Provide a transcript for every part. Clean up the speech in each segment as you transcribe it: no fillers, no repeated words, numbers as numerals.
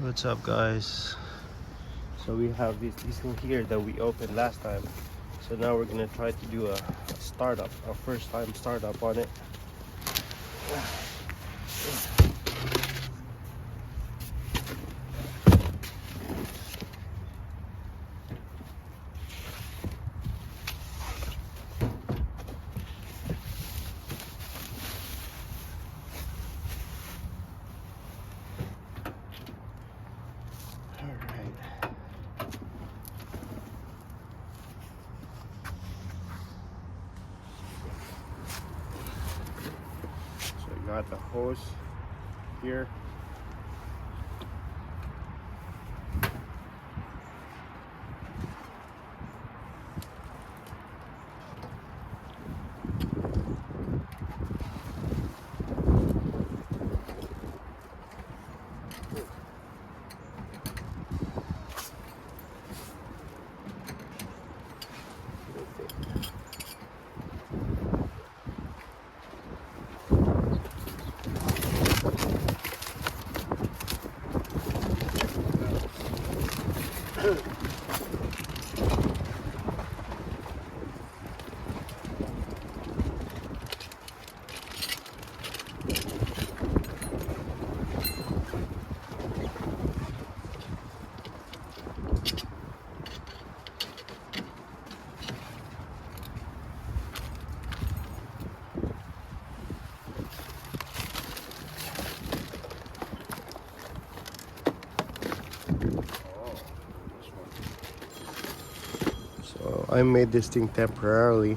What's up, guys? So we have this diesel here that we opened last time. So now we're gonna try to do a startup, our first time startup on it. Got the hose here. So I made this thing temporarily.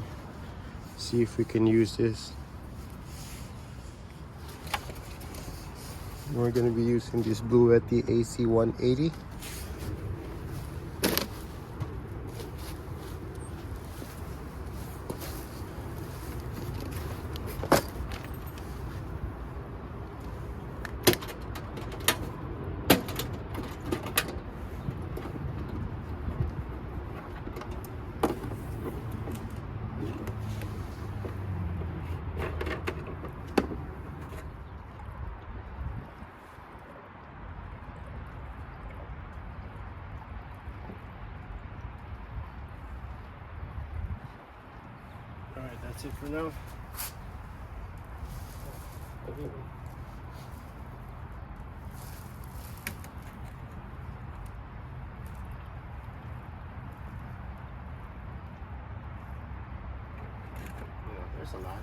See if we can use this. We're gonna be using this Bluetti AC180. Alright, that's it for now. Yeah, there's a lot.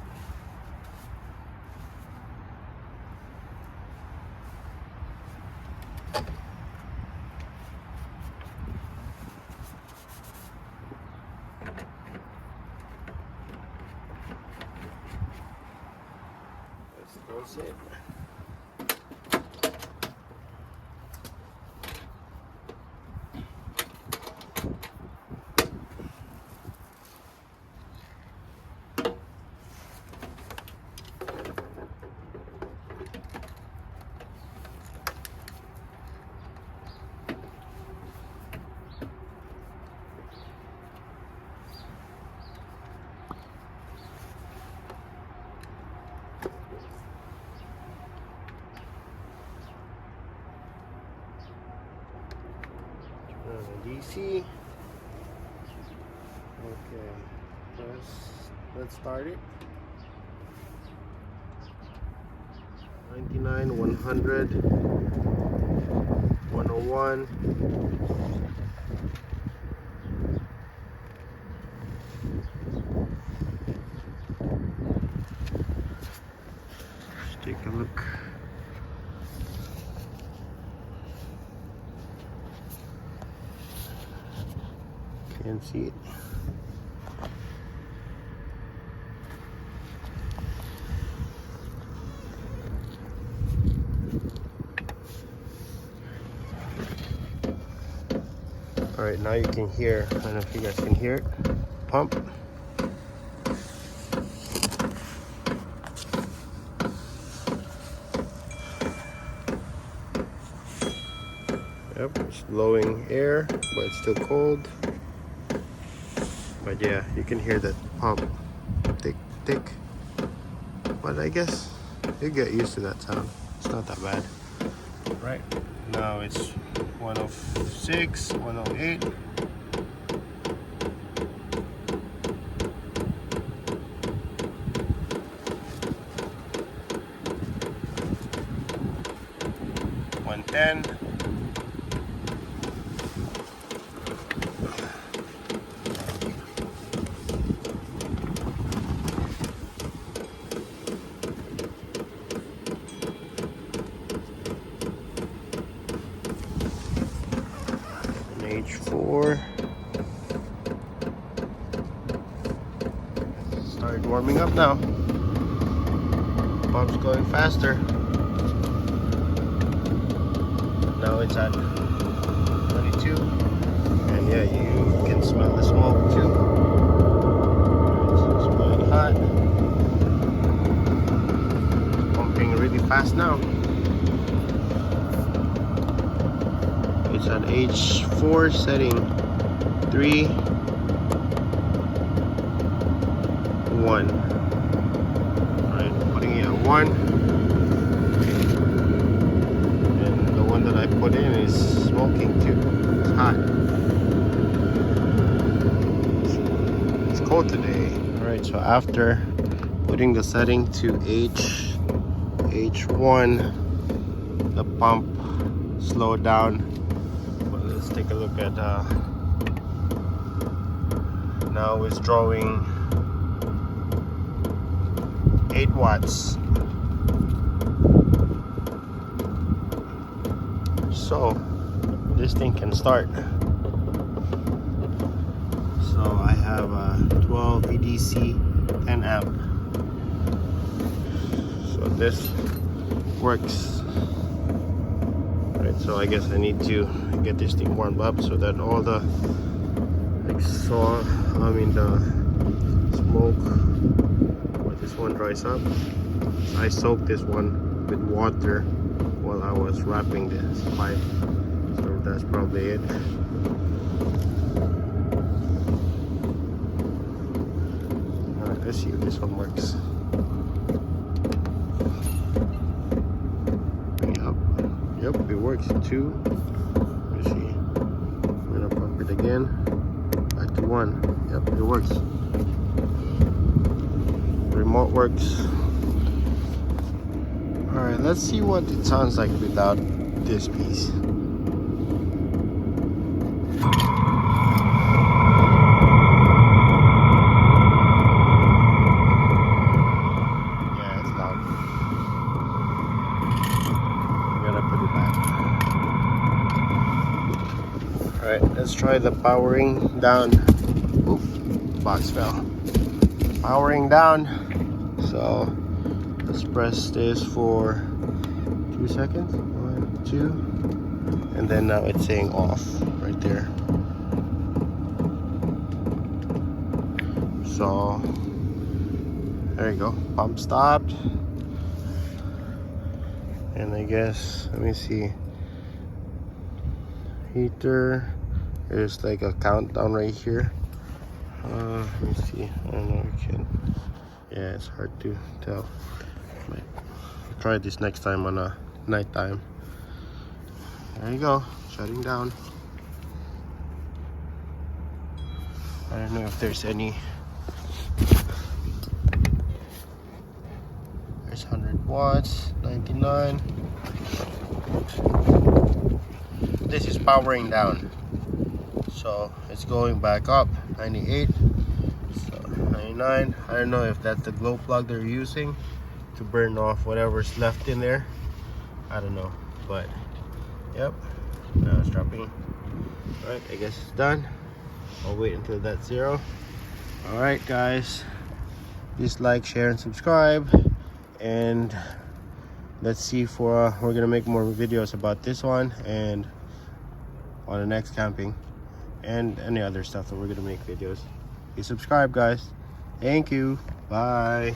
That's it. DC. Okay, let's start it. 99, 100, 101. Let's take a look. Can't see it. All right, now you can hear. I don't know if you guys can hear it. Pump. Yep, it's blowing air, but it's still cold. But yeah, you can hear that pump. Tick, tick. But I guess you get used to that sound. It's not that bad. Right now it's 106, 108. And H4 started warming up now. Pump's going faster. Now it's at 22, and yeah, you can smell the smoke too. It's going hot. It's pumping really fast now. It's at H4 setting 3, 1. Alright, putting it at 1. And the one that I put in is smoking too. It's hot. It's cold today. Alright, so after putting the setting to H1, the pump slowed down. Let's take a look at now it's drawing 8 watts. So this thing can start. So I have a 12 VDC 10 amp. So this works. Right, so I guess I need to get this thing warmed up so that all the the smoke or this one dries up. I soaked this one with water while I was wrapping this pipe, so that's probably it. Alright, let's see if this one works. Yep, it works too. Let's see. I'm gonna pump it again. Back to 1. Yep, it works. Remote works. Alright, let's see what it sounds like without this piece. Yeah, it's loud. I'm gonna put it back. Alright, let's try the powering down. Oop, box fell. Powering down. So let's press this for 2 seconds. 1, 2, and then now it's saying off right there. So there you go. Pump stopped. And I guess, let me see. Heater. There's like a countdown right here. Let me see. I don't know if you can. Yeah, it's hard to tell. I'll try this next time on a night time. There you go, shutting down. I don't know if there's any. There's 100 watts, 99. This is powering down. So it's going back up, 98. So 99. I don't know if that's the glow plug they're using to burn off whatever's left in there. I don't know, but yep, now it's dropping. All right, I guess it's done. I'll wait until that's 0. All right, guys, please like, share, and subscribe. And let's see for we're gonna make more videos about this one and on the next camping and any other stuff that we're gonna make videos. Please subscribe, guys. Thank you. Bye.